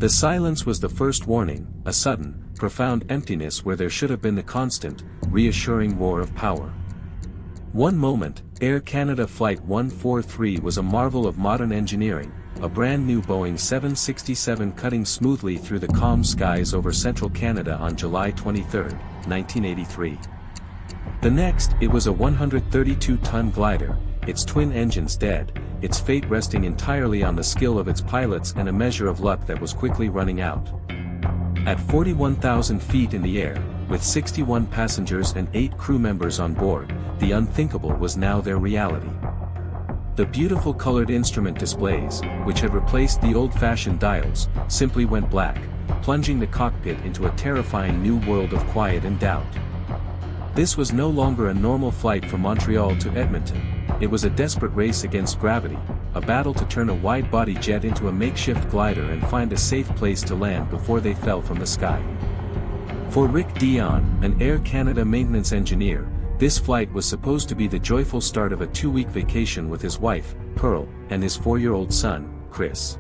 The silence was the first warning, a sudden, profound emptiness where there should have been the constant, reassuring roar of power. One moment, Air Canada Flight 143 was a marvel of modern engineering, a brand new Boeing 767 cutting smoothly through the calm skies over central Canada on July 23, 1983. The next, it was a 132-ton glider, its twin engines dead, its fate resting entirely on the skill of its pilots and a measure of luck that was quickly running out. At 41,000 feet in the air, with 61 passengers and 8 crew members on board, the unthinkable was now their reality. The beautiful colored instrument displays, which had replaced the old-fashioned dials, simply went black, plunging the cockpit into a terrifying new world of quiet and doubt. This was no longer a normal flight from Montreal to Edmonton, it was a desperate race against gravity, a battle to turn a wide-body jet into a makeshift glider and find a safe place to land before they fell from the sky. For Rick Dion, an Air Canada maintenance engineer, this flight was supposed to be the joyful start of a 2-week vacation with his wife, Pearl, and his 4-year-old son, Chris.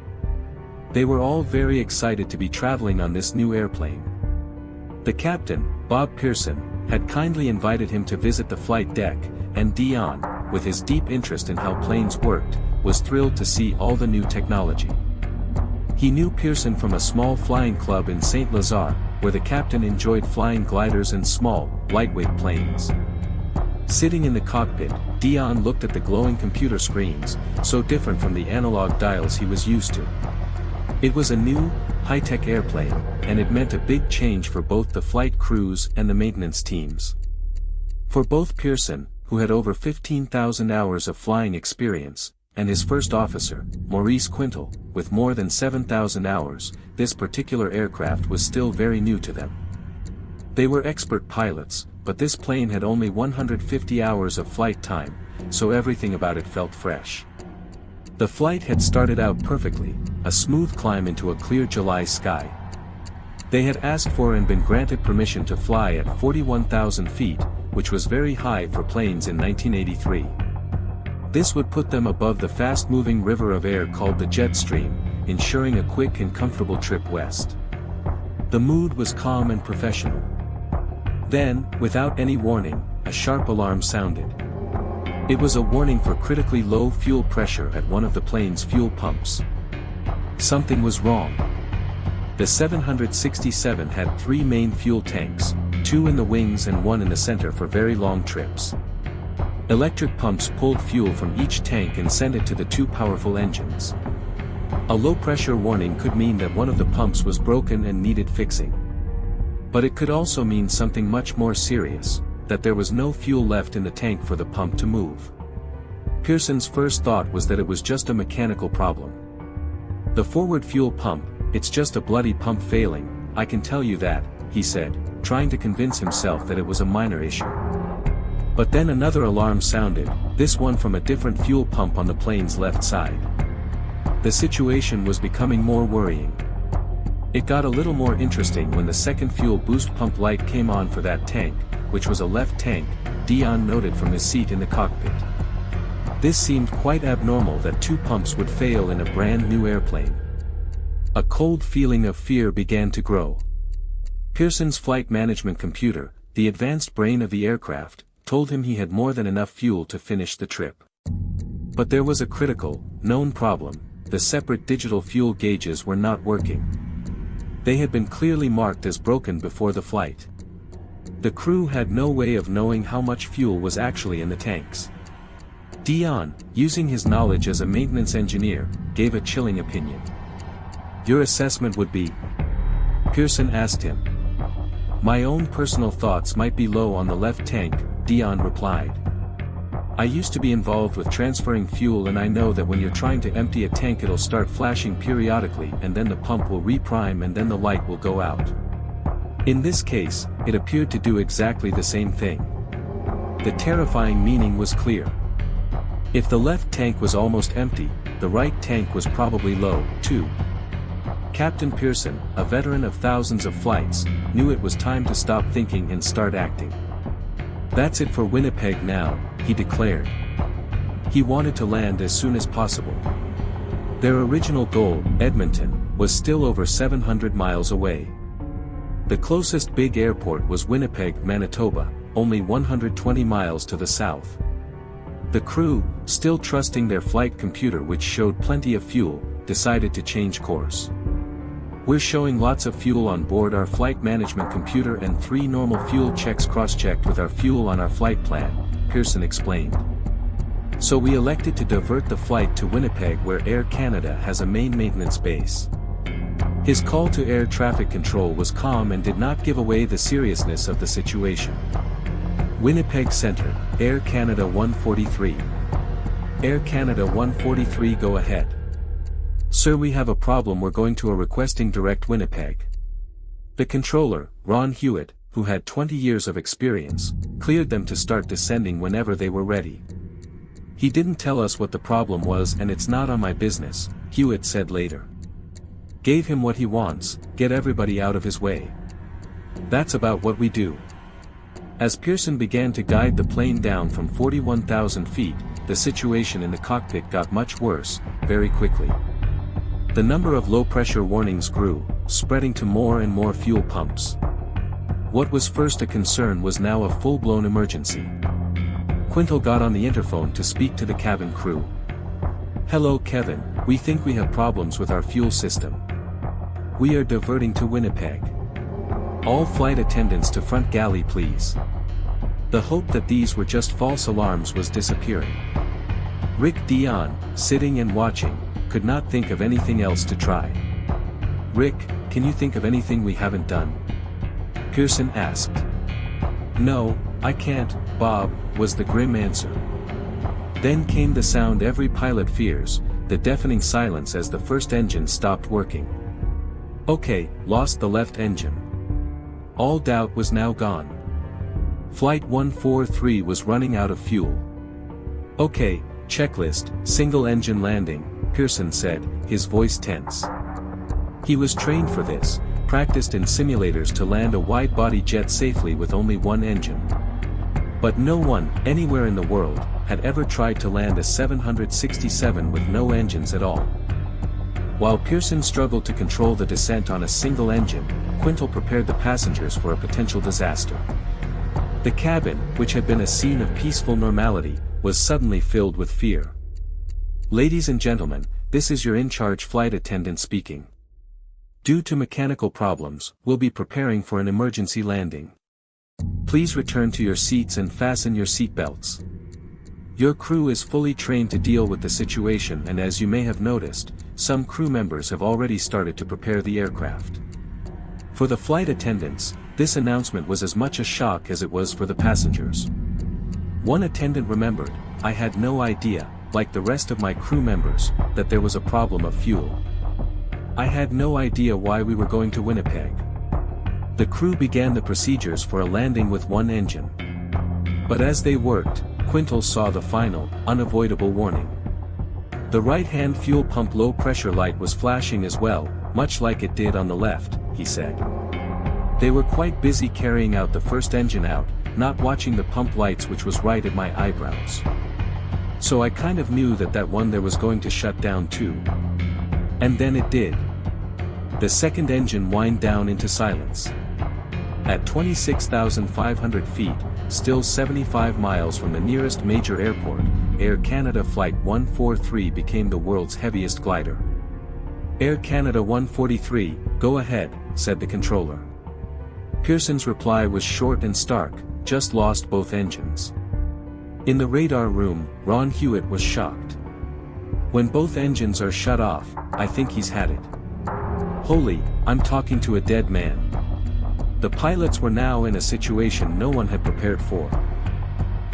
They were all very excited to be traveling on this new airplane. The captain, Bob Pearson, had kindly invited him to visit the flight deck, and Dion, with his deep interest in how planes worked, was thrilled to see all the new technology. He knew Pearson from a small flying club in St. Lazare, where the captain enjoyed flying gliders and small, lightweight planes. Sitting in the cockpit, Dion looked at the glowing computer screens, so different from the analog dials he was used to. It was a new, high-tech airplane, and it meant a big change for both the flight crews and the maintenance teams. For both Pearson, who had over 15,000 hours of flying experience, and his first officer, Maurice Quintal, with more than 7,000 hours, this particular aircraft was still very new to them. They were expert pilots, but this plane had only 150 hours of flight time, so everything about it felt fresh. The flight had started out perfectly, a smooth climb into a clear July sky. They had asked for and been granted permission to fly at 41,000 feet, which was very high for planes in 1983. This would put them above the fast-moving river of air called the jet stream, ensuring a quick and comfortable trip west. The mood was calm and professional. Then, without any warning, a sharp alarm sounded. It was a warning for critically low fuel pressure at one of the plane's fuel pumps. Something was wrong. The 767 had 3 main fuel tanks, 2 in the wings and 1 in the center for very long trips. Electric pumps pulled fuel from each tank and sent it to the 2 powerful engines. A low-pressure warning could mean that one of the pumps was broken and needed fixing. But it could also mean something much more serious, that there was no fuel left in the tank for the pump to move. Pearson's first thought was that it was just a mechanical problem. The forward fuel pump, it's just a bloody pump failing, I can tell you that, he said, trying to convince himself that it was a minor issue. But then another alarm sounded, this one from a different fuel pump on the plane's left side. The situation was becoming more worrying. It got a little more interesting when the second fuel boost pump light came on for that tank, which was a left tank, Dion noted from his seat in the cockpit. This seemed quite abnormal that 2 pumps would fail in a brand new airplane. A cold feeling of fear began to grow. Pearson's flight management computer, the advanced brain of the aircraft, told him he had more than enough fuel to finish the trip. But there was a critical, known problem, the separate digital fuel gauges were not working. They had been clearly marked as broken before the flight. The crew had no way of knowing how much fuel was actually in the tanks. Dion, using his knowledge as a maintenance engineer, gave a chilling opinion. Your assessment would be? Pearson asked him. My own personal thoughts might be low on the left tank, Dion replied. I used to be involved with transferring fuel and I know that when you're trying to empty a tank it'll start flashing periodically and then the pump will reprime and then the light will go out. In this case, it appeared to do exactly the same thing. The terrifying meaning was clear. If the left tank was almost empty, the right tank was probably low, too. Captain Pearson, a veteran of thousands of flights, knew it was time to stop thinking and start acting. That's it for Winnipeg now, he declared. He wanted to land as soon as possible. Their original goal, Edmonton, was still over 700 miles away. The closest big airport was Winnipeg, Manitoba, only 120 miles to the south. The crew, still trusting their flight computer which showed plenty of fuel, decided to change course. "We're showing lots of fuel on board our flight management computer and 3 normal fuel checks cross-checked with our fuel on our flight plan," Pearson explained. "So we elected to divert the flight to Winnipeg where Air Canada has a main maintenance base." His call to air traffic control was calm and did not give away the seriousness of the situation. Winnipeg Centre, Air Canada 143. Air Canada 143, go ahead. "Sir, we have a problem, we're going to a requesting direct Winnipeg." The controller, Ron Hewitt, who had 20 years of experience, cleared them to start descending whenever they were ready. "He didn't tell us what the problem was and it's not on my business," Hewitt said later. "Gave him what he wants, get everybody out of his way. That's about what we do." As Pearson began to guide the plane down from 41,000 feet, the situation in the cockpit got much worse, very quickly. The number of low-pressure warnings grew, spreading to more and more fuel pumps. What was first a concern was now a full-blown emergency. Quintal got on the interphone to speak to the cabin crew. "Hello Kevin, we think we have problems with our fuel system. We are diverting to Winnipeg. All flight attendants to front galley please." The hope that these were just false alarms was disappearing. Rick Dion, sitting and watching, could not think of anything else to try. "Rick, can you think of anything we haven't done?" Pearson asked. "No, I can't, Bob," was the grim answer. Then came the sound every pilot fears, the deafening silence as the first engine stopped working. "Okay, lost the left engine." All doubt was now gone. Flight 143 was running out of fuel. "Okay, checklist, single engine landing," Pearson said, his voice tense. He was trained for this, practiced in simulators to land a wide-body jet safely with only one engine. But no one, anywhere in the world, had ever tried to land a 767 with no engines at all. While Pearson struggled to control the descent on a single engine, Quintal prepared the passengers for a potential disaster. The cabin, which had been a scene of peaceful normality, was suddenly filled with fear. "Ladies and gentlemen, this is your in-charge flight attendant speaking. Due to mechanical problems, we'll be preparing for an emergency landing. Please return to your seats and fasten your seatbelts. Your crew is fully trained to deal with the situation, and as you may have noticed, some crew members have already started to prepare the aircraft." For the flight attendants, this announcement was as much a shock as it was for the passengers. One attendant remembered, "I had no idea, like the rest of my crew members, that there was a problem of fuel. I had no idea why we were going to Winnipeg." The crew began the procedures for a landing with one engine. But as they worked, Quintal saw the final, unavoidable warning. The right-hand fuel pump low-pressure light was flashing as well, much like it did on the left, he said. They were quite busy carrying out the first engine out, not watching the pump lights, which was right at my eyebrows. So I kind of knew that one there was going to shut down too. And then it did. The second engine whined down into silence. At 26,500 feet, still 75 miles from the nearest major airport, Air Canada Flight 143 became the world's heaviest glider. "Air Canada 143, go ahead," said the controller. Pearson's reply was short and stark, "Just lost both engines." In the radar room, Ron Hewitt was shocked. "When both engines are shut off, I think he's had it. Holy, I'm talking to a dead man." The pilots were now in a situation no one had prepared for.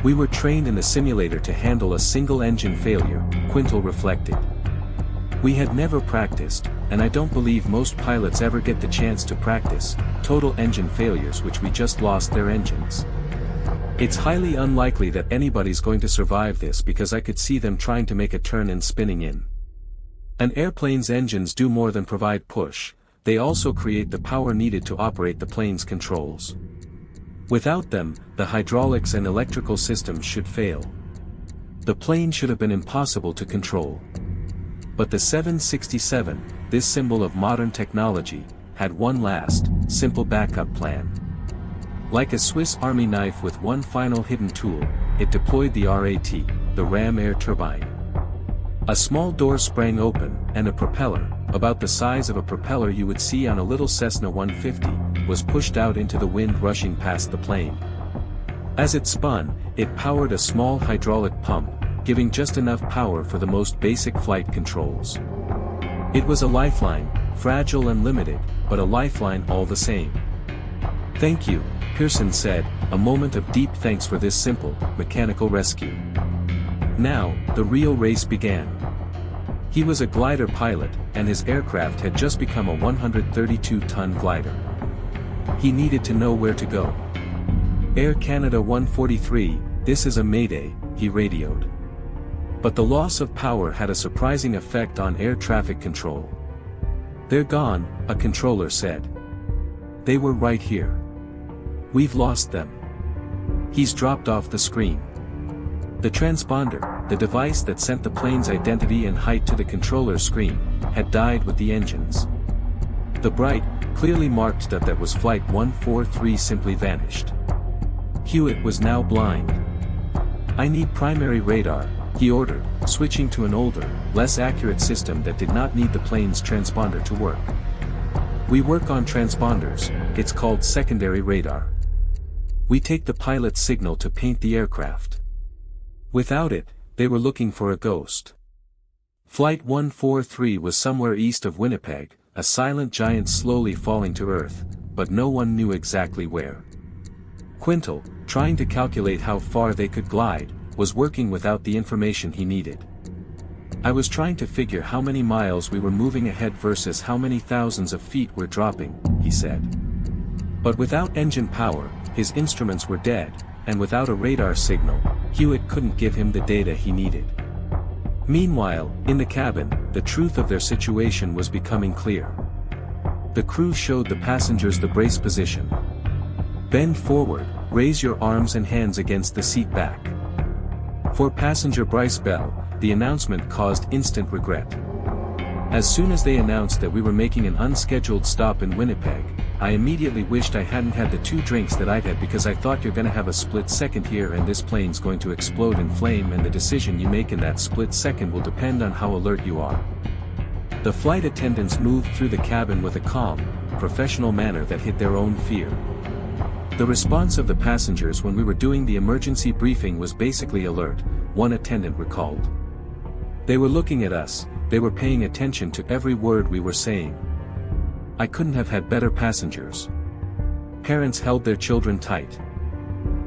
"We were trained in the simulator to handle a single engine failure," Quintal reflected. "We had never practiced, and I don't believe most pilots ever get the chance to practice total engine failures, which we just lost their engines. It's highly unlikely that anybody's going to survive this, because I could see them trying to make a turn and spinning in. An airplane's engines do more than provide push, they also create the power needed to operate the plane's controls. Without them, the hydraulics and electrical systems should fail. The plane should have been impossible to control. But the 767, this symbol of modern technology, had one last, simple backup plan. Like a Swiss Army knife with one final hidden tool, it deployed the RAT, the ram air turbine. A small door sprang open, and a propeller, about the size of a propeller you would see on a little Cessna 150, was pushed out into the wind rushing past the plane. As it spun, it powered a small hydraulic pump, giving just enough power for the most basic flight controls. It was a lifeline, fragile and limited, but a lifeline all the same. "Thank you," Pearson said, a moment of deep thanks for this simple, mechanical rescue. Now, the real race began. He was a glider pilot, and his aircraft had just become a 132-ton glider. He needed to know where to go. "Air Canada 143, this is a Mayday," he radioed. But the loss of power had a surprising effect on air traffic control. "They're gone," a controller said. "They were right here. We've lost them." He's dropped off the screen. The transponder, the device that sent the plane's identity and height to the controller's screen, had died with the engines. The bright, clearly marked that was Flight 143 simply vanished. Hewitt was now blind. "I need primary radar," he ordered, switching to an older, less accurate system that did not need the plane's transponder to work. "We work on transponders, it's called secondary radar. We take the pilot's signal to paint the aircraft." Without it, they were looking for a ghost. Flight 143 was somewhere east of Winnipeg, a silent giant slowly falling to Earth, but no one knew exactly where. Quintal, trying to calculate how far they could glide, was working without the information he needed. "I was trying to figure how many miles we were moving ahead versus how many thousands of feet we're dropping," he said. But without engine power, his instruments were dead, and without a radar signal, Hewitt couldn't give him the data he needed. Meanwhile, in the cabin, the truth of their situation was becoming clear. The crew showed the passengers the brace position. "Bend forward, raise your arms and hands against the seat back." For passenger Bryce Bell, the announcement caused instant regret. "As soon as they announced that we were making an unscheduled stop in Winnipeg, I immediately wished I hadn't had the 2 drinks that I'd had because I thought you're gonna have a split second here and this plane's going to explode in flame and the decision you make in that split second will depend on how alert you are." The flight attendants moved through the cabin with a calm, professional manner that hid their own fear. "The response of the passengers when we were doing the emergency briefing was basically alert," one attendant recalled. "They were looking at us, they were paying attention to every word we were saying. I couldn't have had better passengers." Parents held their children tight.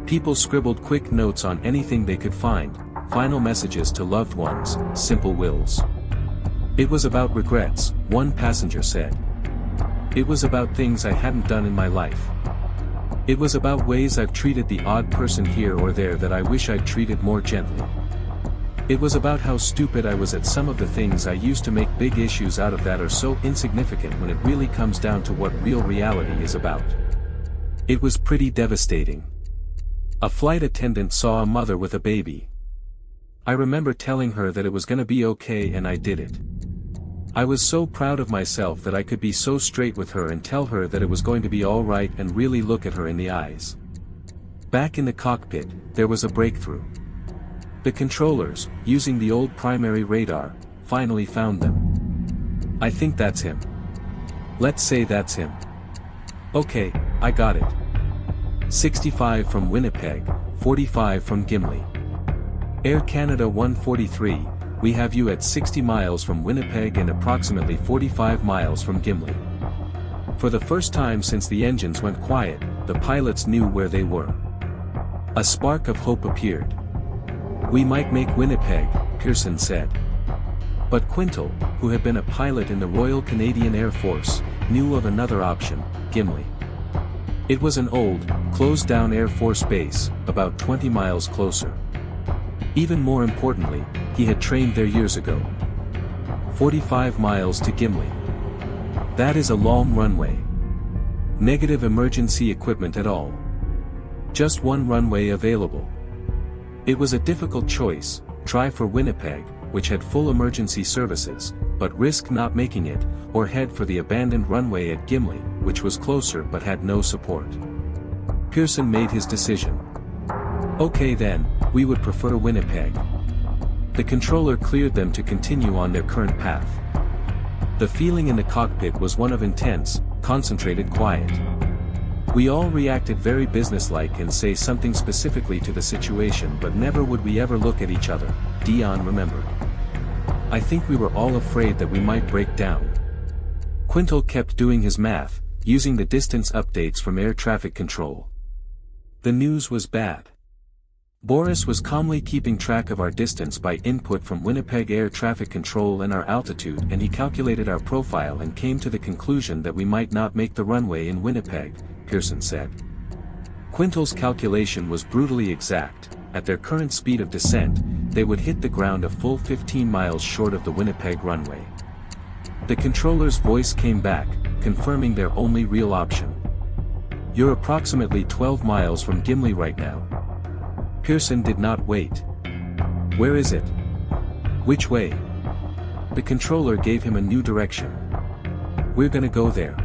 People scribbled quick notes on anything they could find, final messages to loved ones, simple wills. "It was about regrets," one passenger said. "It was about things I hadn't done in my life. It was about ways I've treated the odd person here or there that I wish I'd treated more gently. It was about how stupid I was at some of the things I used to make big issues out of that are so insignificant when it really comes down to what real reality is about. It was pretty devastating." A flight attendant saw a mother with a baby. "I remember telling her that it was gonna be okay and I did it. I was so proud of myself that I could be so straight with her and tell her that it was going to be all right and really look at her in the eyes." Back in the cockpit, there was a breakthrough. The controllers, using the old primary radar, finally found them. "I think that's him. Let's say that's him. Okay, I got it. 65 from Winnipeg, 45 from Gimli. Air Canada 143, we have you at 60 miles from Winnipeg and approximately 45 miles from Gimli." For the first time since the engines went quiet, the pilots knew where they were. A spark of hope appeared. "We might make Winnipeg," Pearson said. But Quintal, who had been a pilot in the Royal Canadian Air Force, knew of another option, Gimli. It was an old, closed-down Air Force base, about 20 miles closer. Even more importantly, he had trained there years ago. 45 miles to Gimli. That is a long runway. Negative emergency equipment at all. Just one runway available. It was a difficult choice, try for Winnipeg, which had full emergency services, but risk not making it, or head for the abandoned runway at Gimli, which was closer but had no support. Pearson made his decision. Okay then, we would prefer Winnipeg. The controller cleared them to continue on their current path. The feeling in the cockpit was one of intense, concentrated quiet. We all reacted very businesslike and say something specifically to the situation, but never would we ever look at each other, Dion remembered. I think we were all afraid that we might break down. Quintal kept doing his math, using the distance updates from air traffic control. The news was bad. Boris was calmly keeping track of our distance by input from Winnipeg air traffic control and our altitude, and he calculated our profile and came to the conclusion that we might not make the runway in Winnipeg, Pearson said. Quintal's calculation was brutally exact. At their current speed of descent, they would hit the ground a full 15 miles short of the Winnipeg runway. The controller's voice came back, confirming their only real option. You're approximately 12 miles from Gimli right now. Pearson did not wait. Where is it? Which way? The controller gave him a new direction. We're gonna go there.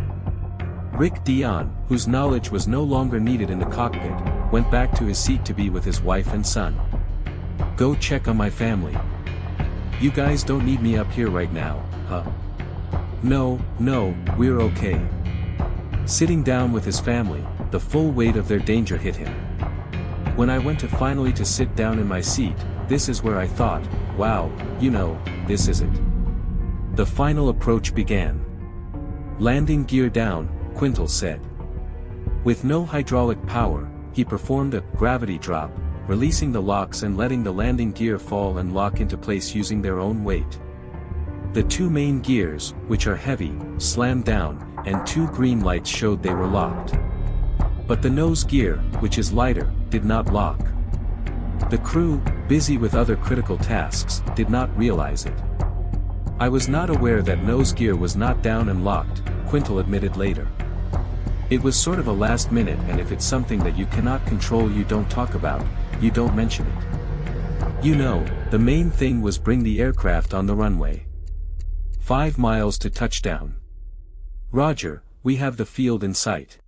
Rick Dion, whose knowledge was no longer needed in the cockpit, went back to his seat to be with his wife and son. Go check on my family. You guys don't need me up here right now, huh? No, we're okay. Sitting down with his family, the full weight of their danger hit him. When I went finally to sit down in my seat, this is where I thought, wow, this is it. The final approach began. Landing gear down, Quintal said. With no hydraulic power, he performed a gravity drop, releasing the locks and letting the landing gear fall and lock into place using their own weight. The two main gears, which are heavy, slammed down, and two green lights showed they were locked. But the nose gear, which is lighter, did not lock. The crew, busy with other critical tasks, did not realize it. I was not aware that nose gear was not down and locked, Quintal admitted later. It was sort of a last minute, and if it's something that you cannot control, you don't talk about, you don't mention it. The main thing was bring the aircraft on the runway. 5 miles to touchdown. Roger, we have the field in sight.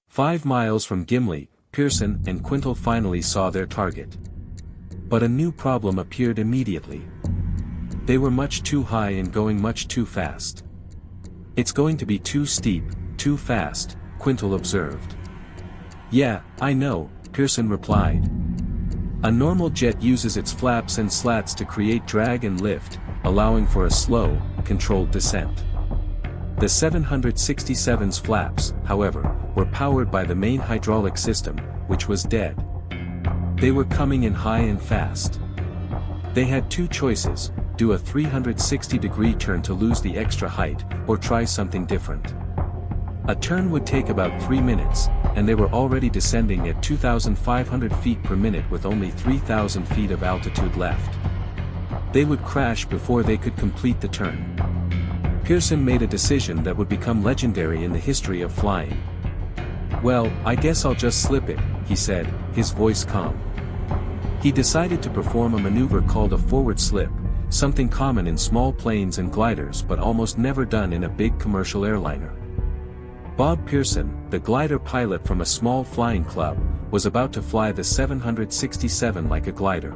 5 miles from Gimli, Pearson and Quintal finally saw their target. But a new problem appeared immediately. They were much too high and going much too fast. It's going to be too steep, too fast, Quintal observed. Yeah, I know, Pearson replied. A normal jet uses its flaps and slats to create drag and lift, allowing for a slow, controlled descent. The 767's flaps, however, were powered by the main hydraulic system, which was dead. They were coming in high and fast. They had two choices: do a 360-degree turn to lose the extra height, or try something different. A turn would take about 3 minutes, and they were already descending at 2,500 feet per minute with only 3,000 feet of altitude left. They would crash before they could complete the turn. Pearson made a decision that would become legendary in the history of flying. Well, I guess I'll just slip it, he said, his voice calm. He decided to perform a maneuver called a forward slip, something common in small planes and gliders but almost never done in a big commercial airliner. Bob Pearson, the glider pilot from a small flying club, was about to fly the 767 like a glider.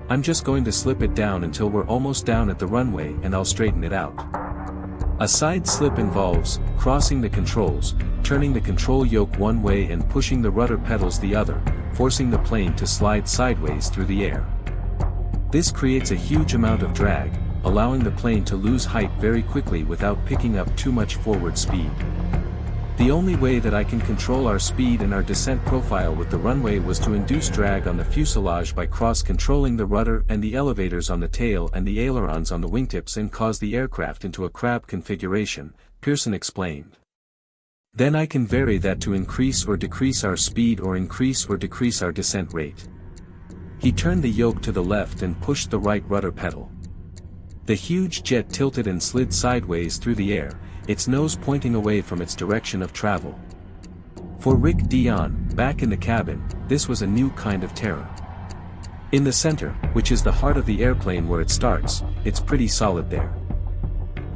I'm just going to slip it down until we're almost down at the runway and I'll straighten it out. A side slip involves crossing the controls, turning the control yoke one way and pushing the rudder pedals the other, forcing the plane to slide sideways through the air. This creates a huge amount of drag, allowing the plane to lose height very quickly without picking up too much forward speed. The only way that I can control our speed and our descent profile with the runway was to induce drag on the fuselage by cross-controlling the rudder and the elevators on the tail and the ailerons on the wingtips and cause the aircraft into a crab configuration, Pearson explained. Then I can vary that to increase or decrease our speed or increase or decrease our descent rate. He turned the yoke to the left and pushed the right rudder pedal. The huge jet tilted and slid sideways through the air, its nose pointing away from its direction of travel. For Rick Dion, back in the cabin, this was a new kind of terror. In the center, which is the heart of the airplane where it starts, it's pretty solid there.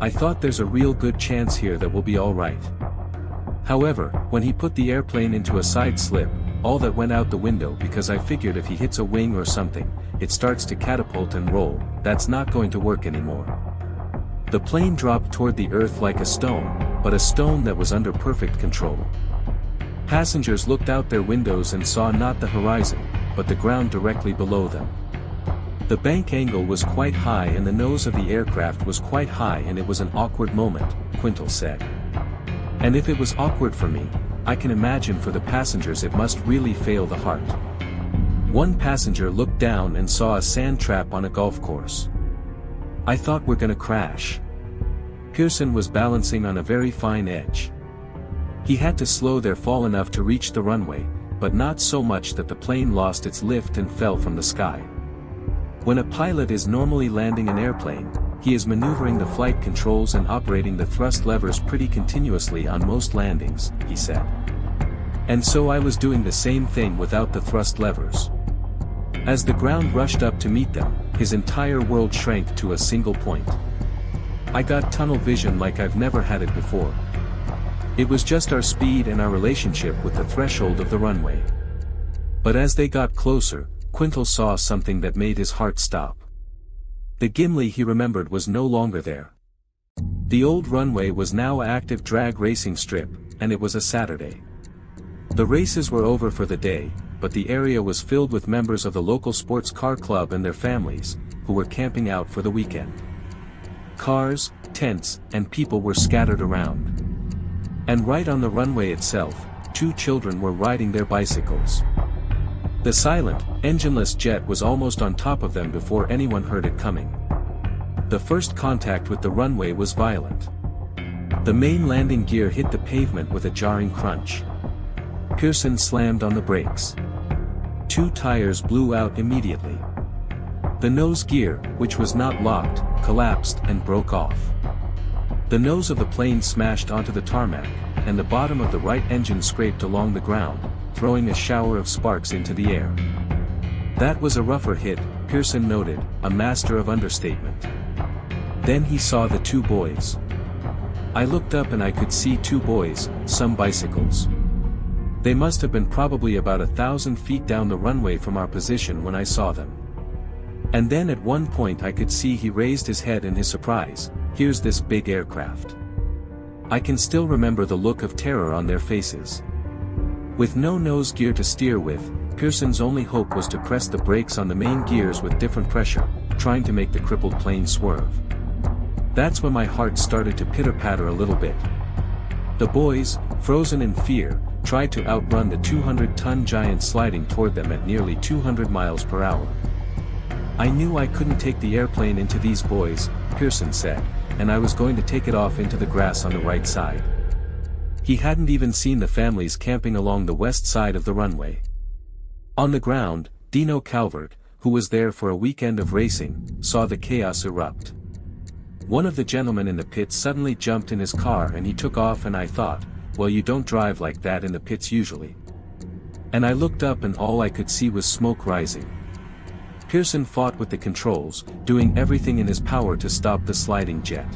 I thought there's a real good chance here that we'll be alright. However, when he put the airplane into a side slip, all that went out the window because I figured if he hits a wing or something, it starts to catapult and roll, that's not going to work anymore. The plane dropped toward the earth like a stone, but a stone that was under perfect control. Passengers looked out their windows and saw not the horizon, but the ground directly below them. The bank angle was quite high and the nose of the aircraft was quite high and it was an awkward moment, Quintal said. And if it was awkward for me, I can imagine for the passengers it must really fail the heart. One passenger looked down and saw a sand trap on a golf course. I thought we're gonna crash. Pearson was balancing on a very fine edge. He had to slow their fall enough to reach the runway, but not so much that the plane lost its lift and fell from the sky. When a pilot is normally landing an airplane, he is maneuvering the flight controls and operating the thrust levers pretty continuously on most landings, he said. And so I was doing the same thing without the thrust levers. As the ground rushed up to meet them, his entire world shrank to a single point. I got tunnel vision like I've never had it before. It was just our speed and our relationship with the threshold of the runway. But as they got closer, Quintal saw something that made his heart stop. The Gimli he remembered was no longer there. The old runway was now an active drag racing strip, and it was a Saturday. The races were over for the day, but the area was filled with members of the local sports car club and their families, who were camping out for the weekend. Cars, tents, and people were scattered around. And right on the runway itself, 2 children were riding their bicycles. The silent, engineless jet was almost on top of them before anyone heard it coming. The first contact with the runway was violent. The main landing gear hit the pavement with a jarring crunch. Pearson slammed on the brakes. 2 tires blew out immediately. The nose gear, which was not locked, collapsed and broke off. The nose of the plane smashed onto the tarmac, and the bottom of the right engine scraped along the ground, throwing a shower of sparks into the air. That was a rougher hit, Pearson noted, a master of understatement. Then he saw the 2 boys. I looked up and I could see 2 boys, some bicycles. They must have been probably about 1,000 feet down the runway from our position when I saw them. And then at one point I could see he raised his head in his surprise, here's this big aircraft. I can still remember the look of terror on their faces. With no nose gear to steer with, Pearson's only hope was to press the brakes on the main gears with different pressure, trying to make the crippled plane swerve. That's when my heart started to pitter-patter a little bit. The boys, frozen in fear, tried to outrun the 200-ton giant sliding toward them at nearly 200 miles per hour. I knew I couldn't take the airplane into these boys, Pearson said, and I was going to take it off into the grass on the right side. He hadn't even seen the families camping along the west side of the runway. On the ground, Dino Calvert, who was there for a weekend of racing, saw the chaos erupt. One of the gentlemen in the pits suddenly jumped in his car and he took off, and I thought, well, you don't drive like that in the pits usually. And I looked up and all I could see was smoke rising. Pearson fought with the controls, doing everything in his power to stop the sliding jet.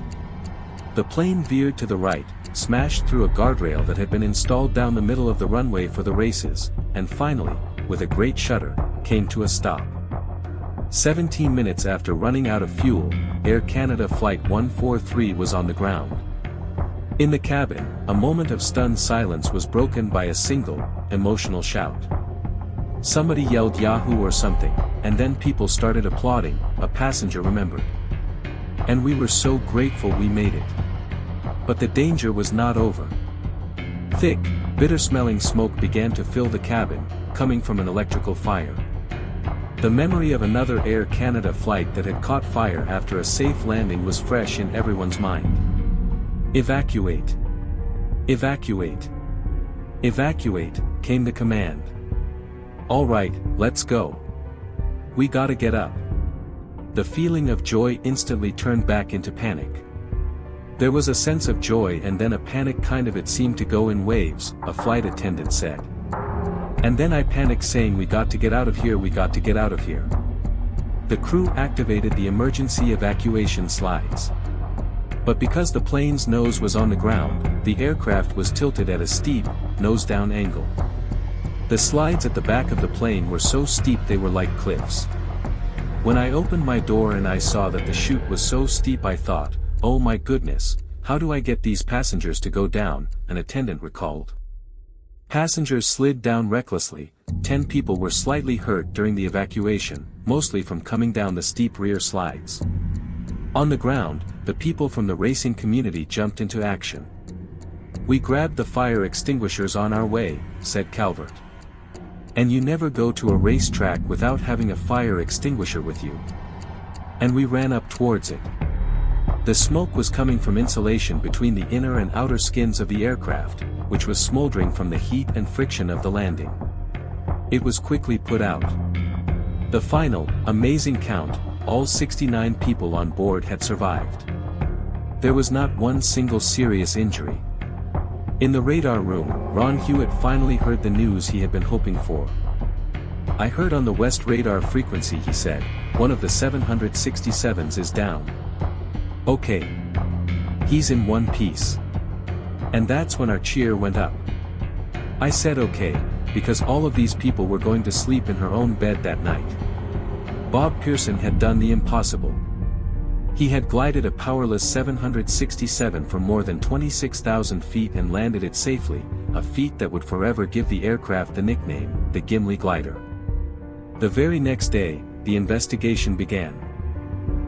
The plane veered to the right, smashed through a guardrail that had been installed down the middle of the runway for the races, and finally, with a great shudder, came to a stop. 17 minutes after running out of fuel, Air Canada Flight 143 was on the ground. In the cabin, a moment of stunned silence was broken by a single, emotional shout. Somebody yelled Yahoo or something, and then people started applauding, a passenger remembered. And we were so grateful we made it. But the danger was not over. Thick, bitter-smelling smoke began to fill the cabin, coming from an electrical fire. The memory of another Air Canada flight that had caught fire after a safe landing was fresh in everyone's mind. Evacuate! Evacuate! Evacuate, came the command. All right, let's go. We gotta get up. The feeling of joy instantly turned back into panic. There was a sense of joy and then a panic, kind of, it seemed to go in waves, a flight attendant said. And then I panicked, saying, we got to get out of here, we got to get out of here. The crew activated the emergency evacuation slides. But because the plane's nose was on the ground, the aircraft was tilted at a steep, nose-down angle. The slides at the back of the plane were so steep they were like cliffs. When I opened my door and I saw that the chute was so steep, I thought, "Oh my goodness, how do I get these passengers to go down?" an attendant recalled. Passengers slid down recklessly. 10 people were slightly hurt during the evacuation, mostly from coming down the steep rear slides. On the ground, the people from the racing community jumped into action. "We grabbed the fire extinguishers on our way," said Calvert. "And you never go to a racetrack without having a fire extinguisher with you." And we ran up towards it. The smoke was coming from insulation between the inner and outer skins of the aircraft, which was smoldering from the heat and friction of the landing. It was quickly put out. The final, amazing count, all 69 people on board had survived. There was not one single serious injury. In the radar room, Ron Hewitt finally heard the news he had been hoping for. "I heard on the west radar frequency," he said, "one of the 767s is down." "Okay. He's in one piece." And that's when our cheer went up. I said okay, because all of these people were going to sleep in her own bed that night. Bob Pearson had done the impossible. He had glided a powerless 767 for more than 26,000 feet and landed it safely, a feat that would forever give the aircraft the nickname, the Gimli Glider. The very next day, the investigation began.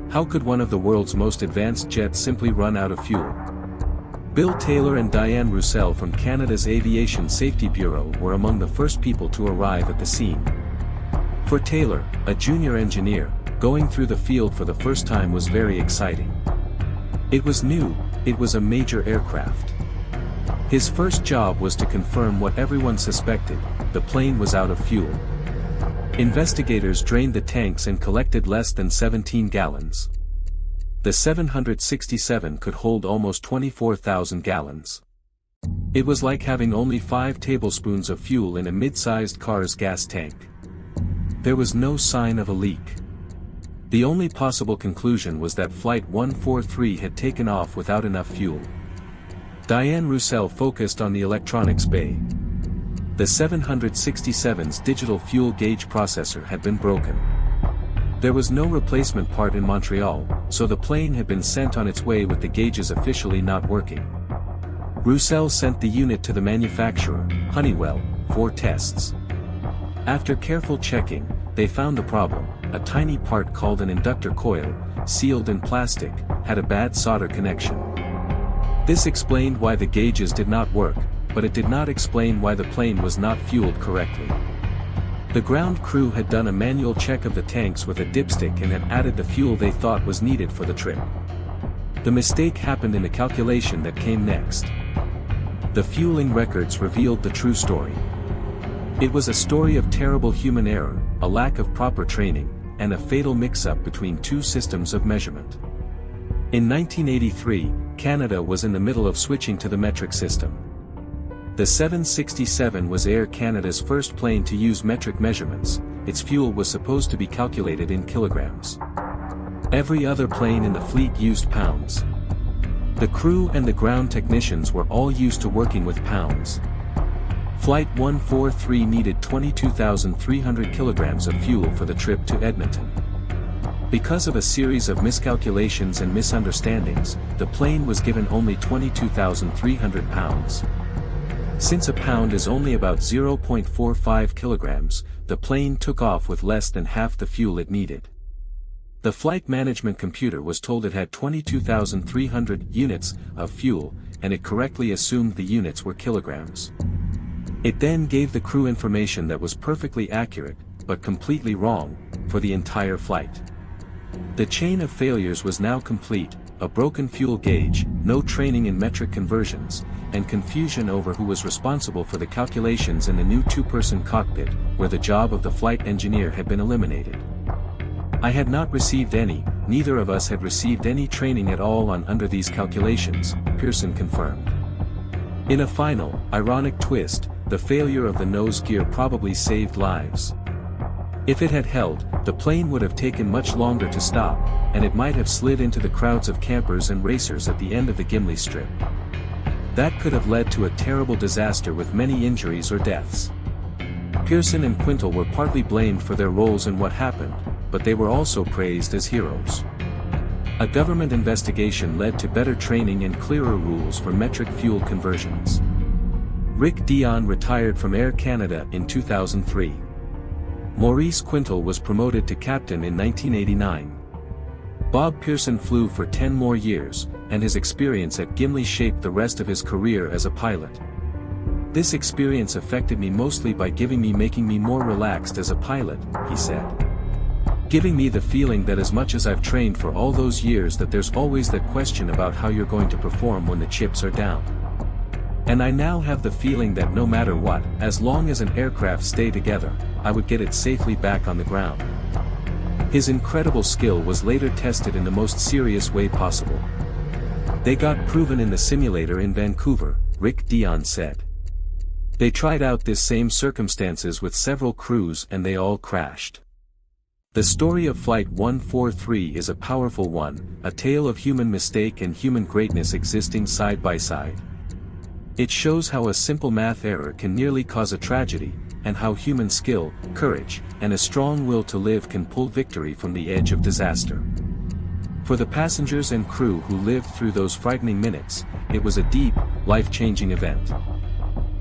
How could one of the world's most advanced jets simply run out of fuel? Bill Taylor and Diane Roussel from Canada's Aviation Safety Bureau were among the first people to arrive at the scene. For Taylor, a junior engineer, going through the field for the first time was very exciting. It was new, it was a major aircraft. His first job was to confirm what everyone suspected: the plane was out of fuel. Investigators drained the tanks and collected less than 17 gallons. The 767 could hold almost 24,000 gallons. It was like having only 5 tablespoons of fuel in a mid-sized car's gas tank. There was no sign of a leak. The only possible conclusion was that Flight 143 had taken off without enough fuel. Diane Roussel focused on the electronics bay. The 767's digital fuel gauge processor had been broken. There was no replacement part in Montreal, so the plane had been sent on its way with the gauges officially not working. Roussel sent the unit to the manufacturer, Honeywell, for tests. After careful checking, they found the problem: a tiny part called an inductor coil, sealed in plastic, had a bad solder connection. This explained why the gauges did not work, but it did not explain why the plane was not fueled correctly. The ground crew had done a manual check of the tanks with a dipstick and had added the fuel they thought was needed for the trip. The mistake happened in the calculation that came next. The fueling records revealed the true story. It was a story of terrible human error, a lack of proper training, and a fatal mix-up between two systems of measurement. In 1983, Canada was in the middle of switching to the metric system. The 767 was Air Canada's first plane to use metric measurements. Its fuel was supposed to be calculated in kilograms. Every other plane in the fleet used pounds. The crew and the ground technicians were all used to working with pounds. Flight 143 needed 22,300 kilograms of fuel for the trip to Edmonton. Because of a series of miscalculations and misunderstandings, the plane was given only 22,300 pounds. Since a pound is only about 0.45 kilograms, the plane took off with less than half the fuel it needed. The flight management computer was told it had 22,300 units of fuel, and it correctly assumed the units were kilograms. It then gave the crew information that was perfectly accurate, but completely wrong, for the entire flight. The chain of failures was now complete: a broken fuel gauge, no training in metric conversions, and confusion over who was responsible for the calculations in the new two-person cockpit, where the job of the flight engineer had been eliminated. I had not received any, neither of us had received any training at all on under these calculations, Pearson confirmed. In a final, ironic twist, the failure of the nose gear probably saved lives. If it had held, the plane would have taken much longer to stop, and it might have slid into the crowds of campers and racers at the end of the Gimli Strip. That could have led to a terrible disaster with many injuries or deaths. Pearson and Quintal were partly blamed for their roles in what happened, but they were also praised as heroes. A government investigation led to better training and clearer rules for metric fuel conversions. Rick Dion retired from Air Canada in 2003. Maurice Quintal was promoted to captain in 1989. Bob Pearson flew for 10 more years, and his experience at Gimli shaped the rest of his career as a pilot. This experience affected me mostly by making me more relaxed as a pilot, he said. Giving me the feeling that as much as I've trained for all those years that there's always that question about how you're going to perform when the chips are down. And I now have the feeling that no matter what, as long as an aircraft stay together, I would get it safely back on the ground. His incredible skill was later tested in the most serious way possible. They got proven in the simulator in Vancouver, Rick Dion said. They tried out this same circumstances with several crews and they all crashed. The story of Flight 143 is a powerful one, a tale of human mistake and human greatness existing side by side. It shows how a simple math error can nearly cause a tragedy, and how human skill, courage, and a strong will to live can pull victory from the edge of disaster. For the passengers and crew who lived through those frightening minutes, it was a deep, life-changing event.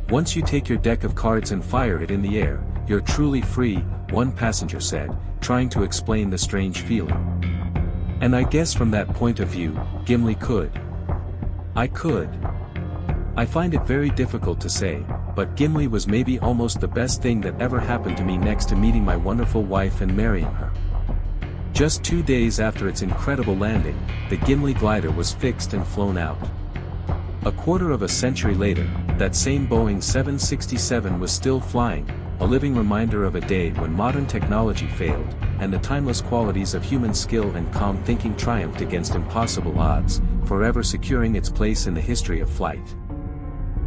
Once you take your deck of cards and fire it in the air, you're truly free, one passenger said, trying to explain the strange feeling. And I guess from that point of view, Gimli could. I could. I find it very difficult to say, but Gimli was maybe almost the best thing that ever happened to me next to meeting my wonderful wife and marrying her. Just 2 days after its incredible landing, the Gimli Glider was fixed and flown out. A quarter of a century later, that same Boeing 767 was still flying, a living reminder of a day when modern technology failed, and the timeless qualities of human skill and calm thinking triumphed against impossible odds, forever securing its place in the history of flight.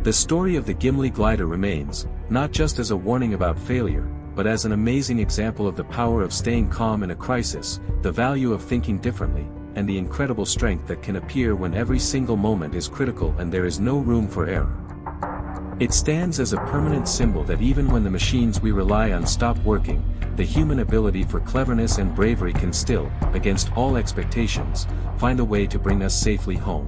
The story of the Gimli Glider remains, not just as a warning about failure, but as an amazing example of the power of staying calm in a crisis, the value of thinking differently, and the incredible strength that can appear when every single moment is critical and there is no room for error. It stands as a permanent symbol that even when the machines we rely on stop working, the human ability for cleverness and bravery can still, against all expectations, find a way to bring us safely home.